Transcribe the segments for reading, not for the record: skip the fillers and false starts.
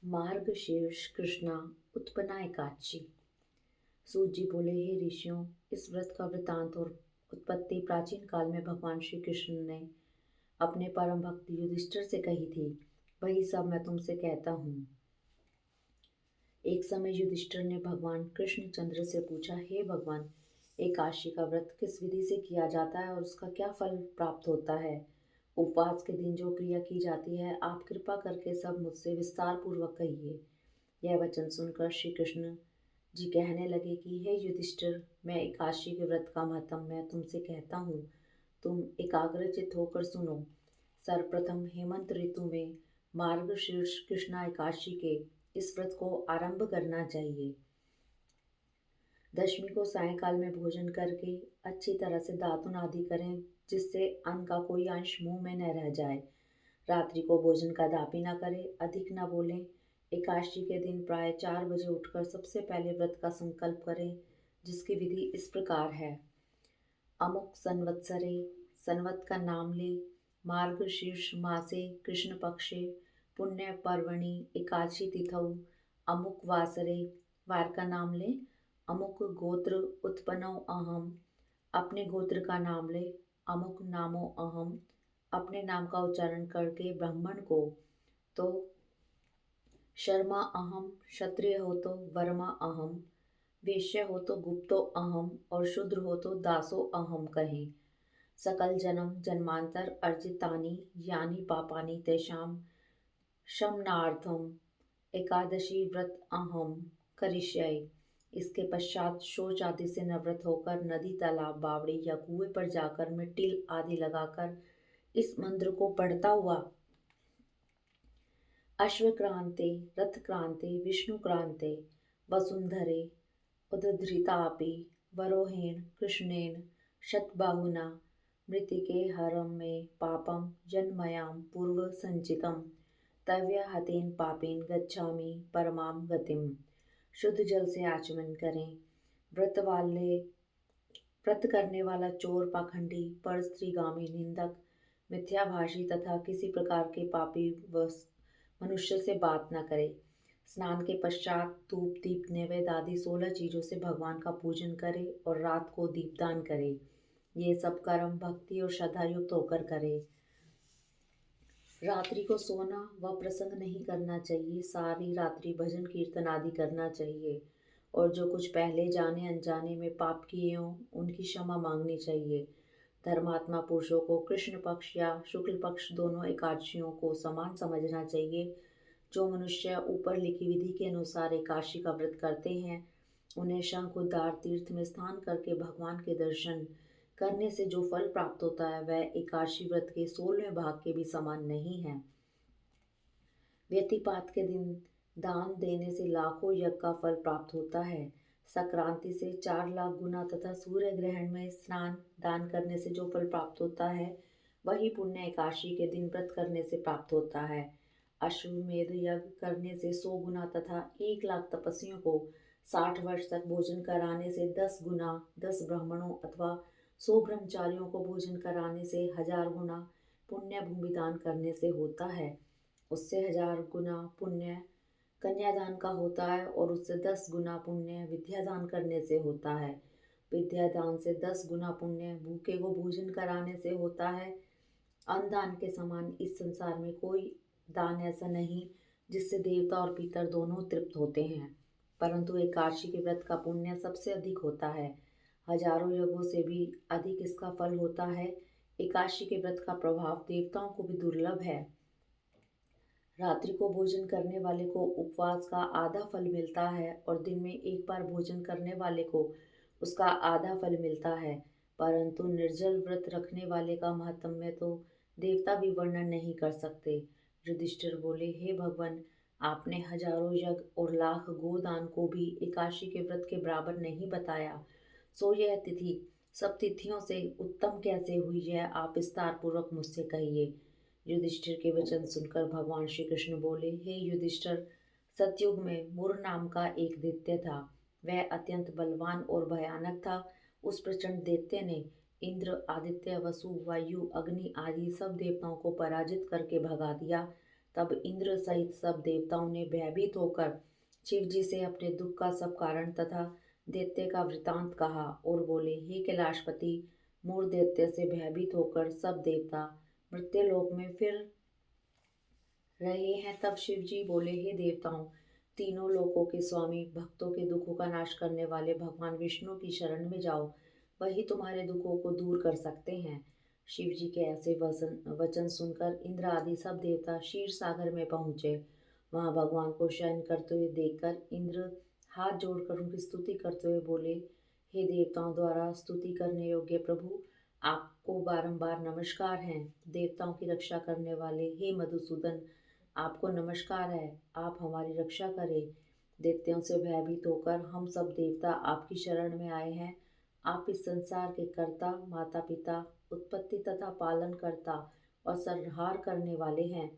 मार्गशीर्ष कृष्णा उत्पन्ना एकादशी। सूत जी बोले, हे ऋषियों, इस व्रत का वृतांत और उत्पत्ति प्राचीन काल में भगवान श्री कृष्ण ने अपने परम भक्त युधिष्ठिर से कही थी। वही सब मैं तुमसे कहता हूँ। एक समय युधिष्ठिर ने भगवान कृष्णचंद्र से पूछा, हे भगवान, एकादशी का व्रत किस विधि से किया जाता है और उसका क्या फल प्राप्त होता है? उपवास के दिन जो क्रिया की जाती है, आप कृपा करके सब मुझसे विस्तार पूर्वक कहिए। यह वचन सुनकर श्री कृष्ण जी कहने लगे कि हे युधिष्ठिर, मैं एकादशी के व्रत का महत्व मैं तुमसे कहता हूँ। तुम एकाग्रचित होकर सुनो। सर्वप्रथम हेमंत ऋतु में मार्गशीर्ष कृष्णा एकादशी के इस व्रत को आरंभ करना चाहिए। दशमी को सायंकाल में भोजन करके अच्छी तरह से दातुन आदि करें, जिससे अन्न का कोई अंश मुंह में न रह जाए। रात्रि को भोजन का दापी न करें, अधिक न बोलें। एकादशी के दिन प्राय 4 बजे उठकर सबसे पहले व्रत का संकल्प करें, जिसकी विधि इस प्रकार है। अमुक संवत्सरे, संवत का नाम ले, मार्गशीर्ष मासे कृष्ण पक्षे पुण्य पर्वणि एकादशी तिथौ, अमुक वासरे, वार का नाम ले। अमुक गोत्र उत्पन्नो अहम, अपने गोत्र का नाम ले। अमुक नामो अहम, अपने नाम का उच्चारण करके ब्राह्मण को तो शर्मा अहम, क्षत्रिय हो तो वर्मा अहम, वैश्य हो तो गुप्तो अहम और शूद्र हो तो दासो अहम कहें। सकल जन्म जन्मांतर अर्जितानि यानि पापानि तेषाम शमनार्थम एकादशी व्रत अहम करिष्ये। इसके पश्चात शौच आदि से निवृत्त होकर नदी, तालाब, बावड़ी या कुएं पर जाकर मिट्टी आदि लगाकर इस मंत्र को पढ़ता हुआ अश्वक्रांते, रथक्रांते, विष्णुक्रांते, वसुंधरे उद्धृतापि वरोहेण कृष्णेन शतबाहुना मृतिके हरं मे पापं जन्मयां पूर्व संचितं तव्यहतेन पापेन गच्छामि परमां गतिम। शुद्ध जल से आचमन करें। व्रत करने वाला चोर, पाखंडी, परस्त्रीगामी, निंदक, मिथ्याभाषी तथा किसी प्रकार के पापी मनुष्य से बात न करे। स्नान के पश्चात धूप, दीप, नैवेद्य आदि 16 चीजों से भगवान का पूजन करे और रात को दीपदान करे। ये सब कर्म भक्ति और श्रद्धा युक्त होकर करे। रात्रि को सोना व प्रसंग नहीं करना चाहिए। सारी रात्रि भजन कीर्तन आदि करना चाहिए और जो कुछ पहले जाने अनजाने में पाप किए हों उनकी क्षमा मांगनी चाहिए। धर्मात्मा पुरुषों को कृष्ण पक्ष या शुक्ल पक्ष दोनों एकादशियों को समान समझना चाहिए। जो मनुष्य ऊपर लिखी विधि के अनुसार एकादशी का व्रत करते हैं, उन्हें शंख उद्धार तीर्थ में स्नान करके भगवान के दर्शन करने से जो फल प्राप्त होता है वह एकादशी व्रत के 16वें भाग के भी समान नहीं है। व्यतिपात के दिन दान देने से लाखों यज्ञ का फल प्राप्त होता है। संक्रांति से 4 लाख गुना तथा सूर्य ग्रहण में स्नान दान करने से जो फल प्राप्त होता है वही पुण्य एकादशी के दिन व्रत करने से प्राप्त होता है। अश्वमेध यज्ञ करने से 100 गुना तथा 1 लाख तपस्वियों को 60 वर्ष तक भोजन कराने से 10 गुना, 10 ब्राह्मणों अथवा 100 ब्रह्मचारियों को भोजन कराने से 1000 गुना पुण्य भूमि दान करने से होता है। उससे 1000 गुना पुण्य कन्यादान का होता है और उससे 10 गुना पुण्य विद्यादान करने से होता है। विद्यादान से 10 गुना पुण्य भूखे को भोजन कराने से होता है। अन्नदान के समान इस संसार में कोई दान ऐसा नहीं जिससे देवता और पितर दोनों तृप्त होते हैं, परंतु एकादशी के व्रत का पुण्य सबसे अधिक होता है। हजारों यज्ञों से भी अधिक इसका फल होता है। एकादशी के व्रत का प्रभाव देवताओं को भी दुर्लभ है। रात्रि को भोजन करने वाले को उपवास का आधा फल मिलता है और दिन में एक बार भोजन करने वाले को उसका आधा फल मिलता है, परंतु निर्जल व्रत रखने वाले का महात्म्य तो देवता भी वर्णन नहीं कर सकते। युधिष्ठिर बोले, हे भगवान, आपने हजारों यज्ञ और लाख गोदान को भी एकादशी के व्रत के बराबर नहीं बताया, सो यह तिथि सब तिथियों से उत्तम कैसे हुई, यह आप विस्तार पूर्वक मुझसे कहिए। युधिष्ठिर के वचन सुनकर भगवान श्री कृष्ण बोले, हे युधिष्ठिर, सतयुग में मुर नाम का एक दैत्य था। वह अत्यंत बलवान और भयानक था। उस प्रचंड दैत्य ने इंद्र, आदित्य, वसु, वायु, अग्नि आदि सब देवताओं को पराजित करके भगा दिया। तब इंद्र सहित सब देवताओं ने भयभीत होकर शिव जी से अपने दुख का सब कारण तथा दैत्य का वृतांत कहा और बोले, हे कैलाशपति, मूर दैत्य से भयभीत होकर सब देवता मृत्युलोक में फिर रहे हैं। तब शिव जी बोले, हे देवताओं, तीनों लोकों के स्वामी, भक्तों के दुखों का नाश करने वाले भगवान विष्णु की शरण में जाओ, वही तुम्हारे दुखों को दूर कर सकते हैं। शिव जी के ऐसे वचन सुनकर इंद्र आदि सब देवता क्षीर सागर में पहुंचे। वहां भगवान को शयन करते हुए देखकर इंद्र हाथ जोड़कर उनकी स्तुति करते हुए बोले, हे देवताओं द्वारा स्तुति करने योग्य प्रभु, आपको बारंबार नमस्कार है। देवताओं की रक्षा करने वाले हे मधुसूदन, आपको नमस्कार है। आप हमारी रक्षा करें। दैत्यों से भयभीत होकर हम सब देवता आपकी शरण में आए हैं। आप इस संसार के कर्ता, माता पिता, उत्पत्ति तथा पालन करता और संहार करने वाले हैं।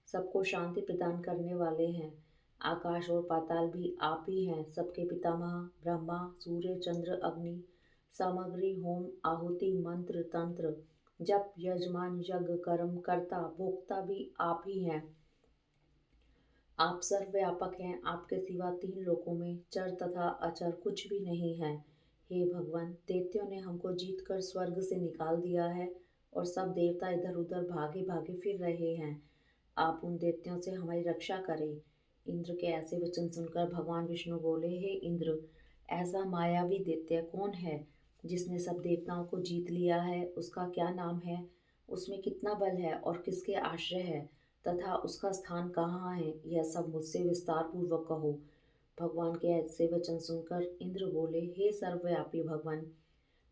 सबको शांति प्रदान करने वाले हैं। आकाश और पाताल भी आप ही हैं। सबके पितामह ब्रह्मा, सूर्य, चंद्र, अग्नि, सामग्री, होम, आहुति, मंत्र, तंत्र, जप, यजमान, यज्ञ, कर्म, कर्ता, भोक्ता भी आप ही हैं। आप सर्वव्यापक हैं। आपके सिवा तीन लोकों में चर तथा अचर कुछ भी नहीं है। हे भगवान, दैत्यों ने हमको जीत कर स्वर्ग से निकाल दिया है और सब देवता इधर उधर भागे भागे फिर रहे हैं। आप उन दैत्यों से हमारी रक्षा करें। इंद्र के ऐसे वचन सुनकर भगवान विष्णु बोले, हे इंद्र, ऐसा मायावी दैत्य कौन है जिसने सब देवताओं को जीत लिया है? उसका क्या नाम है? उसमें कितना बल है और किसके आश्रय है तथा उसका स्थान कहाँ है? यह सब मुझसे विस्तार पूर्वक कहो। भगवान के ऐसे वचन सुनकर इंद्र बोले, हे सर्वव्यापी भगवान,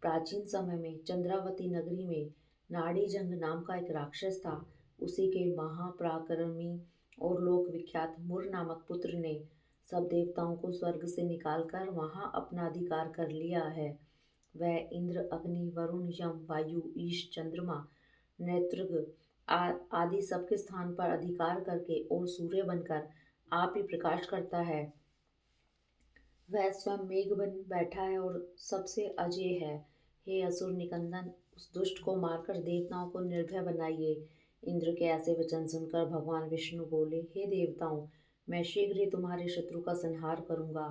प्राचीन समय में चंद्रावती नगरी में नाड़ीजंग नाम का एक राक्षस था। उसी के महापराक्रमी और लोक विख्यात मुर नामक पुत्र ने सब देवताओं को स्वर्ग से निकालकर वहां अपना अधिकार कर लिया है। वह इंद्र, अग्नि, वरुण, यम, वायु, ईश, चंद्रमा, नेत्रग आदि सबके स्थान पर अधिकार करके और सूर्य बनकर आप ही प्रकाश करता है। वह स्वयं मेघ बन बैठा है और सबसे अजय है। हे असुर निकंदन, उस दुष्ट को मारकर देवताओं को निर्भय बनाइए। इंद्र के ऐसे वचन सुनकर भगवान विष्णु बोले, हे देवताओं, मैं शीघ्र ही तुम्हारे शत्रु का संहार करूंगा।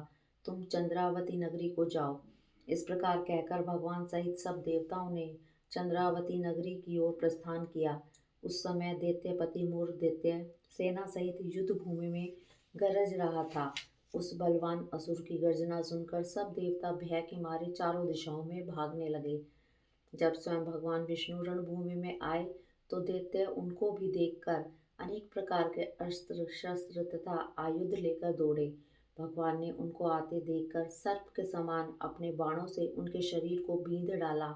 तुम चंद्रावती नगरी को जाओ। इस प्रकार कहकर भगवान सहित सब देवताओं ने चंद्रावती नगरी की ओर प्रस्थान किया। उस समय दैत्यपति मूर दैत्य सेना सहित युद्ध भूमि में गरज रहा था। उस बलवान असुर की गर्जना सुनकर सब देवता भय के मारे चारों दिशाओं में भागने लगे। जब स्वयं भगवान विष्णु रणभूमि में आए तो दैत्य उनको भी देखकर अनेक प्रकार के अस्त्र शस्त्र तथा आयुध लेकर दौड़े। भगवान ने उनको आते देखकर सर्प के समान अपने बाणों से उनके शरीर को बींध डाला।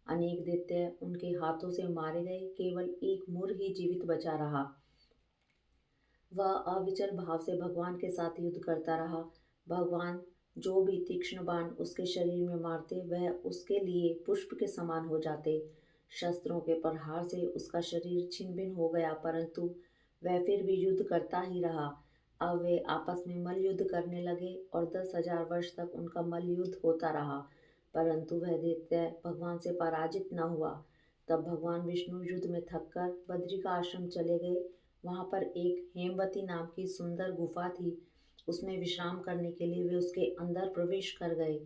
अनेक दैत्य उनके हाथों से मारे गए। केवल एक मुर ही जीवित बचा रहा। वह अविचल भाव से भगवान के साथ युद्ध करता रहा। भगवान जो भी तीक्ष्ण बाण उसके शरीर में मारते, वह उसके लिए पुष्प के समान हो जाते। शस्त्रों के प्रहार से उसका शरीर छिन्न भिन्न हो गया, परंतु वह फिर भी युद्ध करता ही रहा। अब वे आपस में मल्ल युद्ध करने लगे और 10,000 वर्ष तक उनका मल्ल युद्ध होता रहा, परंतु वह दैत्य भगवान से पराजित न हुआ। तब भगवान विष्णु युद्ध में थककर बद्री का आश्रम चले गए। वहां पर एक हेमवती नाम की सुंदर गुफा थी। उसमें विश्राम करने के लिए वे उसके अंदर प्रवेश कर गए।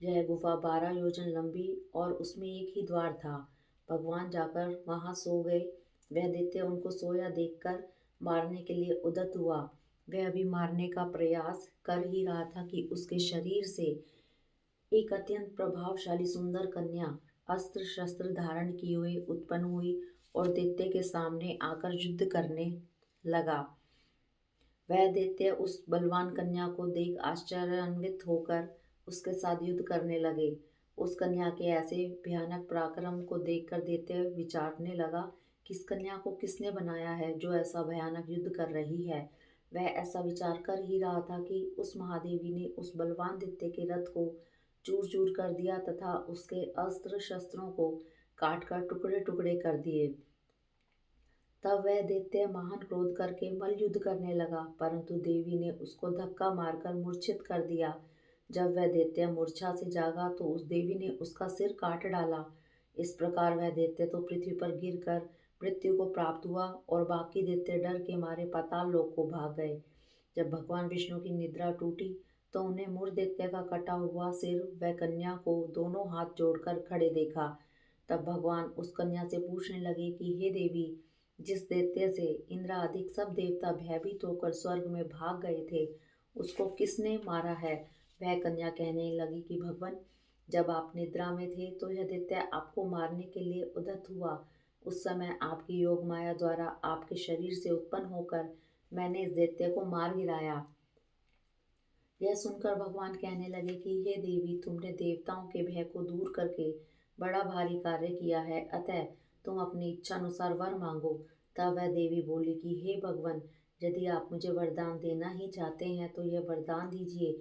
यह गुफा 12 योजन लंबी और उसमें एक ही द्वार था। भगवान जाकर वहां सो गए। वह दैत्य उनको सोया देखकर मारने के लिए उद्यत हुआ। वह अभी मारने का प्रयास कर ही रहा था कि उसके शरीर से एक अत्यंत प्रभावशाली सुंदर कन्या अस्त्र शस्त्र धारण किए हुए उत्पन्न हुई और दैत्य के सामने आकर युद्ध करने लगा। वह दैत्य उस बलवान कन्या को देख आश्चर्यान्वित होकर उसके साथ युद्ध करने लगे। उस कन्या के ऐसे भयानक पराक्रम को देखकर दैत्य विचारने लगा कि इस कन्या को किसने बनाया है जो ऐसा भयानक युद्ध कर रही है। वह ऐसा विचार कर ही रहा था कि उस महादेवी ने उस बलवान दैत्य के रथ को चूर चूर कर दिया तथा उसके अस्त्र शस्त्रों को काट कर टुकड़े टुकड़े कर दिए। तब वह दैत्य महान क्रोध करके मल्ल युद्ध करने लगा, परंतु देवी ने उसको धक्का मारकर मूर्छित कर दिया। जब वह दैत्य मूर्छा से जागा तो उस देवी ने उसका सिर काट डाला। इस प्रकार वह दैत्य तो पृथ्वी पर गिरकर मृत्यु को प्राप्त हुआ और बाकी दैत्य डर के मारे पाताल लोक को भाग गए। जब भगवान विष्णु की निद्रा टूटी तो उन्हें मूर दैत्य का कटा हुआ सिर व कन्या को दोनों हाथ जोड़कर खड़े देखा। तब भगवान उस कन्या से पूछने लगे कि हे देवी, जिस दैत्य से इंद्रादिक सब देवता भयभीत होकर स्वर्ग में भाग गए थे, उसको किसने मारा है? वह कन्या कहने लगी कि भगवान, जब आप निद्रा में थे तो यह दैत्य आपको मारने के लिए उद्यत हुआ। उस समय आपकी योग माया द्वारा आपके शरीर से उत्पन्न होकर मैंने इस दैत्य को मार गिराया। यह सुनकर भगवान कहने लगे कि हे देवी, तुमने देवताओं के भय को दूर करके बड़ा भारी कार्य किया है, अतः तुम अपनी इच्छा अनुसार वर मांगो। तब वह देवी बोली कि हे भगवान, यदि आप मुझे वरदान देना ही चाहते हैं तो यह वरदान दीजिए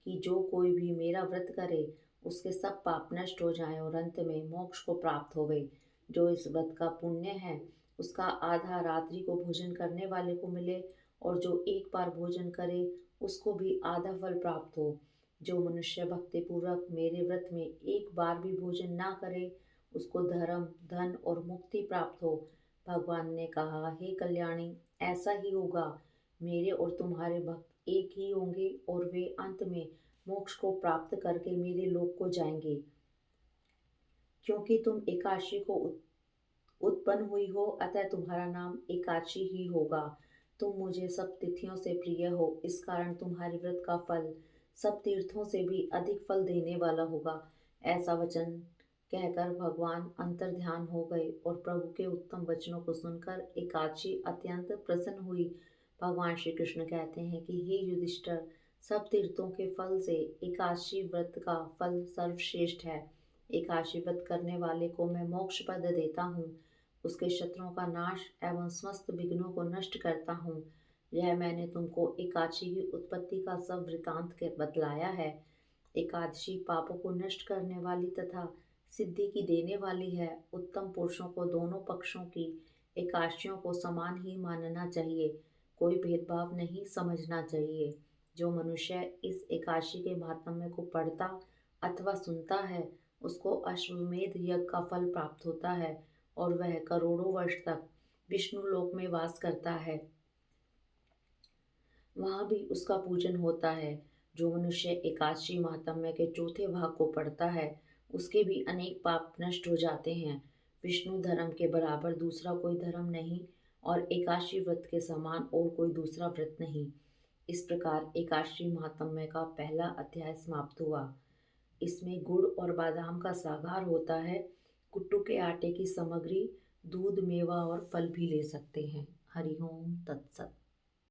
कि जो कोई भी मेरा व्रत करे उसके सब पाप नष्ट हो जाएं और अंत में मोक्ष को प्राप्त होवे। जो इस व्रत का पुण्य है उसका आधा रात्रि को भोजन करने वाले को मिले, और जो एक बार भोजन करे उसको भी आधा फल प्राप्त हो। जो मनुष्य भक्ति पूर्वक मेरे व्रत में एक बार भी भोजन ना करे उसको धर्म, धन और मुक्ति प्राप्त हो। भगवान ने कहा, हे कल्याणी, ऐसा ही होगा। मेरे और तुम्हारे भक्त एक ही होंगे और वे अंत में मोक्ष को प्राप्त करके मेरे लोक को जाएंगे। क्योंकि तुम एकादशी को उत्पन्न हुई हो, अतः तुम्हारा नाम एकादशी ही होगा। तुम मुझे सब तिथियों से प्रिय हो, इस कारण तुम्हारे व्रत का फल सब तीर्थों से भी अधिक फल देने वाला होगा। ऐसा वचन कहकर भगवान अंतर्ध्यान हो गए और प्रभु के उत्तम वचनों को सुनकर एकादशी अत्यंत प्रसन्न हुई। भगवान श्री कृष्ण कहते हैं कि हे युधिष्ठिर, सब तीर्थों के फल से एकादशी व्रत का फल सर्वश्रेष्ठ है। एकादशी व्रत करने वाले को मैं मोक्ष पद देता हूँ, उसके शत्रुओं का नाश एवं समस्त विघ्नों को नष्ट करता हूँ। यह मैंने तुमको एकादशी की उत्पत्ति का सब वृतांत के बतलाया है। एकादशी पापों को नष्ट करने वाली तथा सिद्धि की देने वाली है। उत्तम पुरुषों को दोनों पक्षों की एकादशियों को समान ही मानना चाहिए, कोई भेदभाव नहीं समझना चाहिए। जो मनुष्य इस एकादशी के महात्म्य को पढ़ता अथवा सुनता है उसको अश्वमेध यज्ञ का फल प्राप्त होता है और वह करोड़ों वर्ष तक विष्णु लोक में वास करता है। वहाँ भी उसका पूजन होता है। जो मनुष्य एकादशी महात्म्य के चौथे भाग को पढ़ता है उसके भी अनेक पाप नष्ट हो जाते हैं। विष्णु धर्म के बराबर दूसरा कोई धर्म नहीं और एकादशी व्रत के समान और कोई दूसरा व्रत नहीं। इस प्रकार एकादशी महात्म्य का पहला अध्याय समाप्त हुआ। इसमें गुड़ और बादाम का सागार होता है। कुट्टू के आटे की सामग्री दूध, मेवा और फल भी ले सकते हैं। हरि ओम तत्सत।